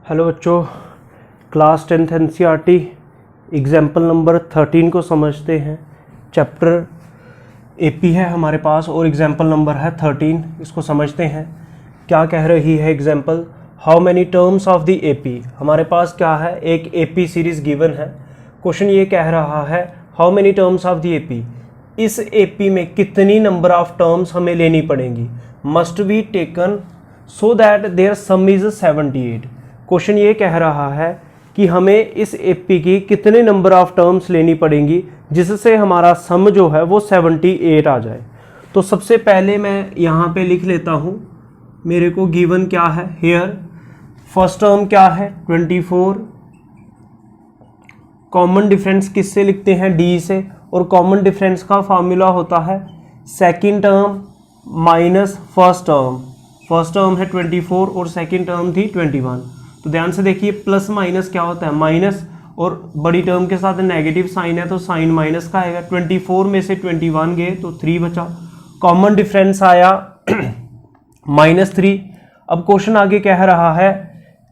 Hello बच्चों, class 10th NCERT example number 13 को समझते हैं। चैप्टर एपी है हमारे पास और एग्जाम्पल नंबर है 13। इसको समझते हैं। क्या कह रही है example? How many terms of the AP. हमारे पास क्या है, एक एपी सीरीज गिवन है। क्वेश्चन ये कह रहा है how many terms of the AP. इस एपी में कितनी नंबर ऑफ टर्म्स हमें लेनी पड़ेंगी, must be taken so that their sum is 78। Question ये कह रहा है कि हमें इस एपी की कितने नंबर ऑफ टर्म्स लेनी पड़ेंगी जिससे हमारा सम जो है वो 78 आ जाए। तो सबसे पहले मैं यहाँ पे लिख लेता हूँ, मेरे को गिवन क्या है हेयर। फर्स्ट टर्म क्या है 24। कॉमन डिफरेंस किससे लिखते हैं, डी से, और कॉमन डिफरेंस का फॉर्मूला होता है second term minus first term. First term है 24 और सेकेंड टर्म थी 21। तो ध्यान से देखिए, प्लस माइनस क्या होता है माइनस, और बड़ी टर्म के साथ नेगेटिव साइन है तो साइन माइनस का आएगा। 24 में से 21 गए तो 3 बचा। कॉमन डिफरेंस आया -3। अब क्वेश्चन आगे कह रहा है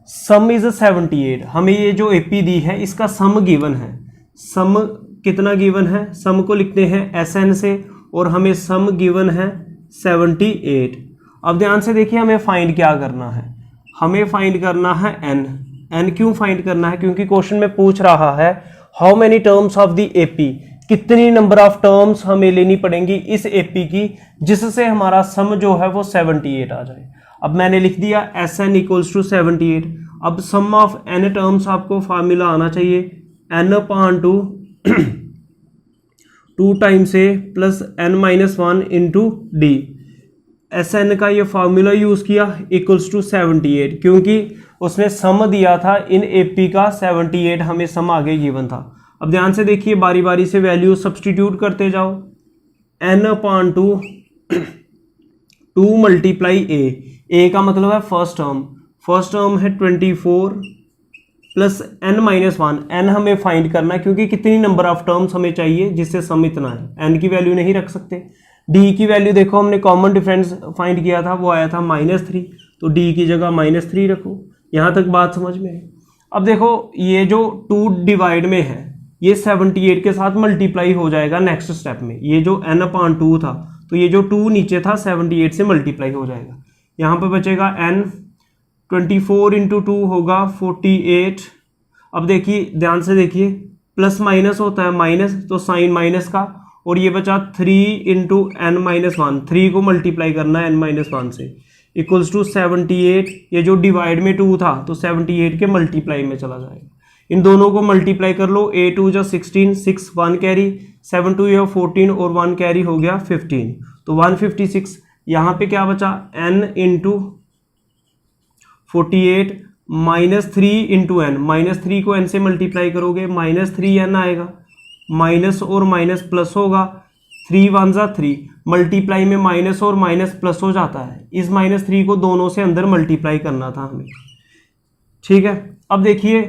सम इज 78। हमें ये जो एपी दी है इसका सम गिवन है। सम कितना गिवन है, सम को लिखते हैं SN से, और हमें सम गिवन है 78। अब ध्यान से देखिए, हमें फाइंड क्या करना है, हमें फाइंड करना है n। क्यों फाइंड करना है, क्योंकि क्वेश्चन में पूछ रहा है how many terms of the AP, कितनी नंबर ऑफ टर्म्स हमें लेनी पड़ेंगी इस एपी की जिससे हमारा सम जो है वो 78 आ जाए। अब मैंने लिख दिया SN इक्वल्स टू 78। अब सम ऑफ n टर्म्स आपको फार्मूला आना चाहिए n/2 2 times a plus n-1 into d. SN का ये फार्मूला यूज किया इक्वल्स टू 78, क्योंकि उसने सम दिया था इन एपी का 78, हमें सम आगे गिवन था। अब ध्यान से देखिए, बारी बारी से वैल्यू सब्सटीट्यूट करते जाओ। n/2 2 मल्टीप्लाई a का मतलब है फर्स्ट टर्म। फर्स्ट टर्म है 24 प्लस n-1। n हमें फाइंड करना है क्योंकि कितनी नंबर ऑफ टर्म्स हमें चाहिए जिससे सम इतना है। n की वैल्यू नहीं रख सकते। d की वैल्यू देखो, हमने कॉमन डिफरेंस फाइंड किया था, वो आया था -3, तो d की जगह -3 रखो। यहाँ तक बात समझ में है। अब देखो, ये जो 2 डिवाइड में है ये 78 के साथ मल्टीप्लाई हो जाएगा नेक्स्ट स्टेप में। ये जो n/2 था तो ये जो 2 नीचे था 78 से मल्टीप्लाई हो जाएगा। यहाँ पर बचेगा n। 24 इंटू 2 होगा 48। अब देखिए, ध्यान से देखिए, प्लस माइनस होता है माइनस, तो साइन माइनस का, और ये बचा 3 इंटू n-1। 3 को मल्टीप्लाई करना है n-1 से, इक्वल्स टू 78। ये जो डिवाइड में 2 था तो 78 के मल्टीप्लाई में चला जाएगा। इन दोनों को मल्टीप्लाई कर लो, 8 2 16, 6 1 कैरी, 7 2 14 और 1 कैरी हो गया 15, तो 156। यहाँ पे क्या बचा, n इंटू 48 -3 इंटू n। -3 को n से मल्टीप्लाई करोगे -3n आएगा, माइनस और माइनस प्लस होगा, 3 1 जा 3, मल्टीप्लाई में माइनस और माइनस प्लस हो जाता है। इस -3 को दोनों से अंदर मल्टीप्लाई करना था हमें, ठीक है। अब देखिए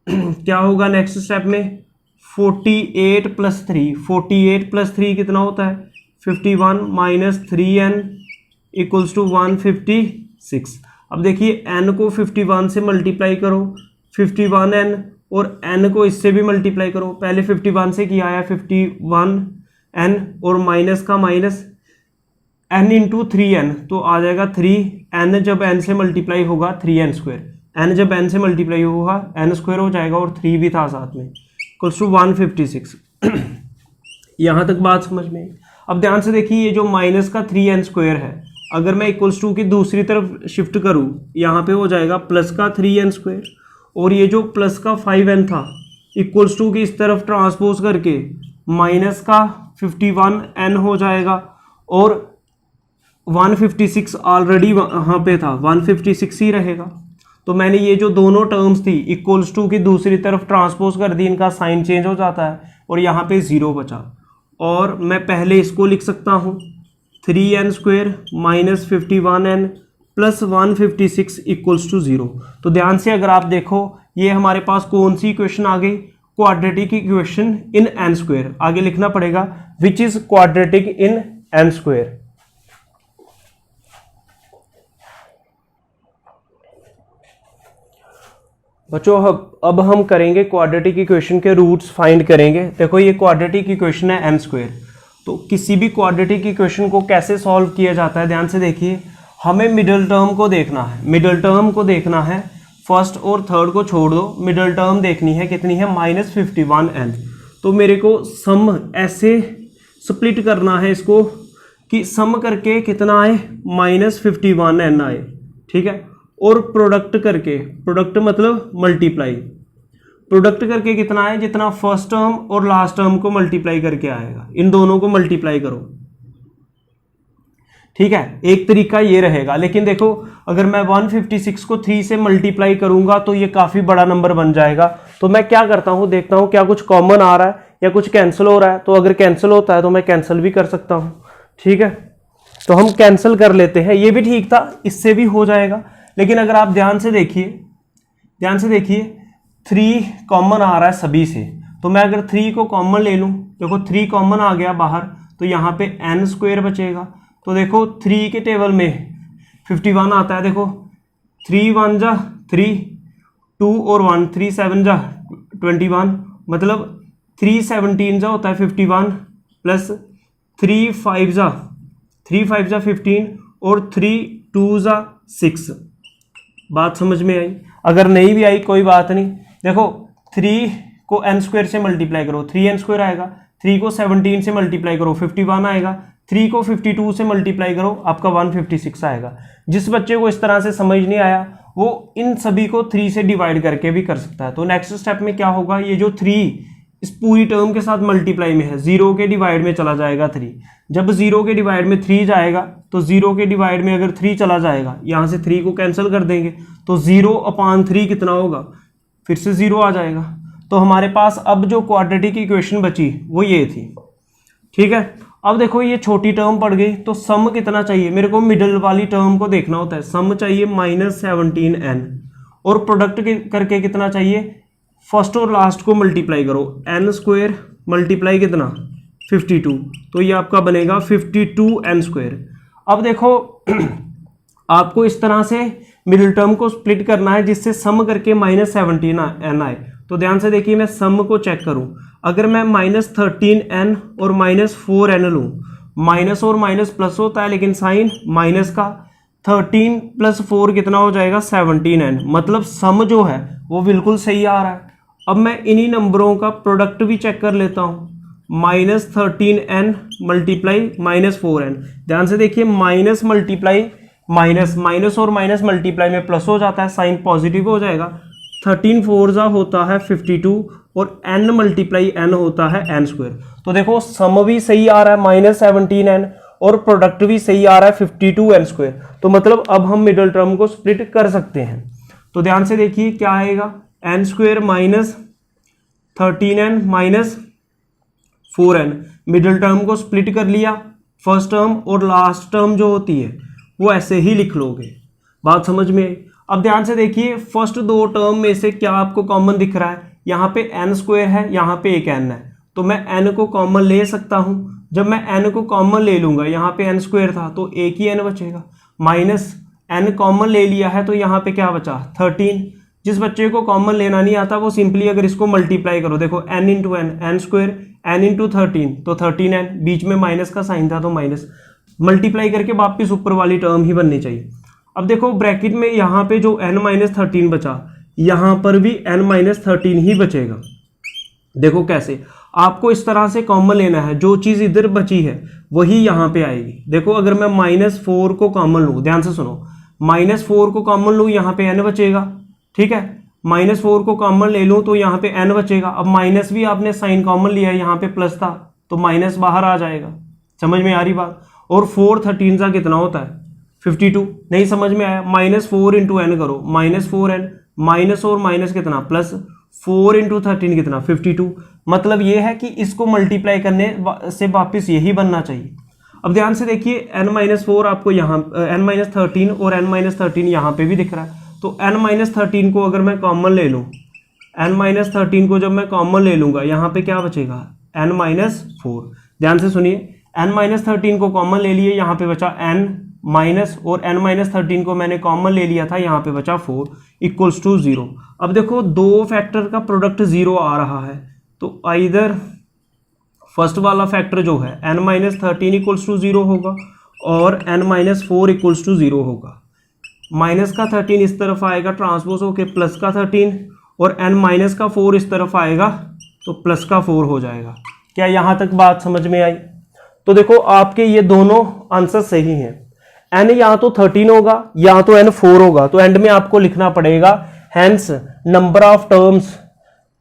क्या होगा नेक्स्ट स्टेप में, 48 प्लस 3। 48 प्लस 3 कितना होता है 51 -3n इक्वल्स टू 156। अब देखिए, n को 51 से मल्टीप्लाई करो, 51n, और n को इससे भी मल्टीप्लाई करो। पहले 51 से किया है 51n, और माइनस का माइनस n इंटू 3n, तो आ जाएगा 3n। जब n से मल्टीप्लाई होगा 3n², n जब n से मल्टीप्लाई होगा n² हो जाएगा, और 3 भी था साथ में, इक्वल्स टू 156। यहाँ तक बात समझ में। अब ध्यान से देखिए, ये जो माइनस का 3n² है, अगर मैं इक्वल्स टू की दूसरी तरफ शिफ्ट करूँ, यहाँ पे हो जाएगा प्लस का 3n², और ये जो प्लस का 5n था इक्वल्स टू की इस तरफ ट्रांसपोज करके माइनस का 51n हो जाएगा, और 156 ऑलरेडी वहाँ पे था, 156 ही रहेगा। तो मैंने ये जो दोनों टर्म्स थी इक्वल्स टू की दूसरी तरफ ट्रांसपोज कर दी, इनका साइन चेंज हो जाता है, और यहाँ पे 0 बचा। और मैं पहले इसको लिख सकता हूँ 3n² minus 51n plus 156 equals to 0। तो ध्यान से अगर आप देखो, ये हमारे पास कौन सी इक्वेशन आ गई, क्वाड्रेटिक इक्वेशन इन n²। आगे लिखना पड़ेगा which is quadratic in n²। बच्चों अब हम करेंगे क्वाड्रेटिक इक्वेशन के रूट्स फाइंड करेंगे। देखो ये क्वाड्रेटिक इक्वेशन है एन स्क्वायर, तो किसी भी क्वाड्रेटिक इक्वेशन को कैसे सॉल्व किया जाता है ध्यान से देखिए। हमें मिडिल टर्म को देखना है, मिडिल टर्म को देखना है, फर्स्ट और थर्ड को छोड़ दो, मिडिल टर्म देखनी है, कितनी है -51n। तो मेरे को सम ऐसे स्प्लिट करना है इसको कि सम करके कितना आए -51n आए, ठीक है, और प्रोडक्ट करके, प्रोडक्ट मतलब मल्टीप्लाई, प्रोडक्ट करके कितना है जितना फर्स्ट टर्म और लास्ट टर्म को मल्टीप्लाई करके आएगा, इन दोनों को मल्टीप्लाई करो, ठीक है। एक तरीका ये रहेगा, लेकिन देखो अगर मैं 156 को 3 से मल्टीप्लाई करूंगा तो ये काफी बड़ा नंबर बन जाएगा। तो मैं क्या करता हूं, देखता हूं क्या कुछ कॉमन आ रहा है या कुछ कैंसिल हो रहा है। तो अगर कैंसिल होता है तो मैं कैंसिल भी कर सकता हूं, ठीक है। तो हम कैंसिल कर लेते हैं, ये भी ठीक था, इससे भी हो जाएगा। लेकिन अगर आप ध्यान से देखिए, ध्यान से देखिए 3 कॉमन आ रहा है सभी से, तो मैं अगर 3 को कॉमन ले लूं, देखो 3 कॉमन आ गया बाहर, तो यहाँ पे n स्क्वायर बचेगा। तो देखो 3 के टेबल में 51 आता है, देखो 3 1 जा 3, 2 और 1 3 7 जा 21, मतलब 3 17 जा होता है 51 प्लस 3 5 जा 15 और 3 2 जा 6। बात समझ में आई? अगर नहीं भी आई कोई बात नहीं, देखो 3 को n स्क्वायर से मल्टीप्लाई करो 3n स्क्वायर आएगा, 3 को 17 से मल्टीप्लाई करो 51 आएगा, 3 को 52 से मल्टीप्लाई करो आपका 156 आएगा। जिस बच्चे को इस तरह से समझ नहीं आया वो इन सभी को 3 से डिवाइड करके भी कर सकता है। तो नेक्स्ट स्टेप में क्या होगा, ये जो 3 इस पूरी टर्म के साथ मल्टीप्लाई में है, 0 के डिवाइड में चला जाएगा 3। जब 0 के डिवाइड में 3 जाएगा तो 0 के डिवाइड में अगर 3 चला जाएगा, यहाँ से 3 को कैंसिल कर देंगे तो 0/3 कितना होगा, फिर से 0 आ जाएगा। तो हमारे पास अब जो क्वाड्रेटिक इक्वेशन बची वो ये थी, ठीक है। अब देखो ये छोटी टर्म पड़ गई, तो सम कितना चाहिए मेरे को, मिडिल वाली टर्म को देखना होता है। सम चाहिए -17n और प्रोडक्ट करके कितना चाहिए, फर्स्ट और लास्ट को मल्टीप्लाई करो, n स्क्वायर मल्टीप्लाई कितना 52, तो ये आपका बनेगा 52n स्क्वायर। अब देखो आपको इस तरह से मिडिल टर्म को स्प्लिट करना है जिससे सम करके -17n आए। तो ध्यान से देखिए मैं सम को चेक करूं, अगर मैं -13n और -4n लूं, माइनस और माइनस प्लस होता है लेकिन साइन माइनस का, 13 + 4 कितना हो जाएगा 17n, मतलब सम जो है वो बिल्कुल सही आ रहा है। अब मैं इन्हीं नंबरों का प्रोडक्ट भी चेक कर लेता हूं, -13n मल्टीप्लाई -4n। ध्यान से देखिए माइनस मल्टीप्लाई माइनस, माइनस और माइनस मल्टीप्लाई में प्लस हो जाता है, साइन पॉजिटिव हो जाएगा। 13 4 होता है 52 और n मल्टीप्लाई n होता है n स्क्वायर। तो देखो सम भी सही आ रहा है -17n और प्रोडक्ट भी सही आ रहा है 52n स्क्वायर। तो मतलब अब हम मिडिल टर्म को स्प्लिट कर सकते हैं। तो ध्यान से देखिए क्या आएगा, n square -13n -4n। Middle term को स्प्लिट कर लिया, फर्स्ट टर्म और लास्ट टर्म जो होती है वो ऐसे ही लिख लोगे। बात समझ में आई? अब ध्यान से देखिए फर्स्ट 2 टर्म में से क्या आपको कॉमन दिख रहा है, यहाँ पे n स्क्वायर है, यहाँ पे एक n है, तो मैं n को कॉमन ले सकता हूँ। जब मैं n को कॉमन ले लूंगा, यहाँ पे n स्क्वायर था तो एक ही n बचेगा, माइनस n कॉमन ले लिया है तो यहाँ पे क्या बचा 13। जिस बच्चे को कॉमन लेना नहीं आता वो सिंपली अगर इसको मल्टीप्लाई करो, देखो n into n, n square n into 13 तो 13n, बीच में माइनस का साइन था तो माइनस, मल्टीप्लाई करके वापिस ऊपर वाली टर्म ही बननी चाहिए। अब देखो ब्रैकेट में यहाँ पे जो n-13 बचा, यहाँ पर भी n-13 ही बचेगा। देखो कैसे, आपको इस तरह से कॉमन लेना है, जो चीज़ इधर बची है वही यहाँ पे आएगी। देखो अगर मैं -4 को कॉमन लूँ, ध्यान से सुनो, -4 को कॉमन लूँ यहाँ पे n बचेगा, ठीक है, -4 को कॉमन ले लूँ तो यहाँ पे n बचेगा। अब माइनस भी आपने साइन कॉमन लिया है, यहाँ पे प्लस था तो माइनस बाहर आ जाएगा। समझ में आ रही बात? और 4 13 का कितना होता है 52, नहीं समझ में आया, -4 इंटू n करो, -4n, माइनस और माइनस कितना प्लस, 4 इंटू 13 कितना 52। मतलब ये है कि इसको मल्टीप्लाई करने से वापस यही बनना चाहिए। अब ध्यान से देखिए n-4 आपको यहाँ n-13 और n-13 यहाँ पे भी दिख रहा है, तो n-13 को अगर मैं कॉमन ले लूँ, n-13 को जब मैं कॉमन ले लूँगा यहाँ पे क्या बचेगा n-4। ध्यान से सुनिए, n-13 को कॉमन ले लिए, यहाँ पे बचा n माइनस और n माइनस 13 को मैंने कॉमन ले लिया था, यहाँ पे बचा 4 इक्वल्स टू 0। अब देखो दो फैक्टर का प्रोडक्ट 0 आ रहा है, तो आइदर फर्स्ट वाला फैक्टर जो है n माइनस 13 इक्वल्स टू 0 होगा और n माइनस 4 इक्वल्स टू 0 होगा। माइनस का 13 इस तरफ आएगा ट्रांसपोज होके प्लस का 13, और n माइनस का 4 इस तरफ आएगा तो प्लस का 4 हो जाएगा। क्या यहाँ तक बात समझ में आई? तो देखो आपके ये दोनों आंसर सही हैं। n या तो 13 होगा या तो n 4 होगा, तो एंड में आपको लिखना पड़ेगा hence number of terms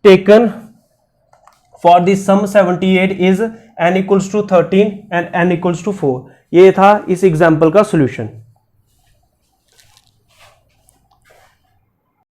taken for the sum 78 is n equals to 13 and n equals to 4। ये था इस एग्जाम्पल का सोल्यूशन।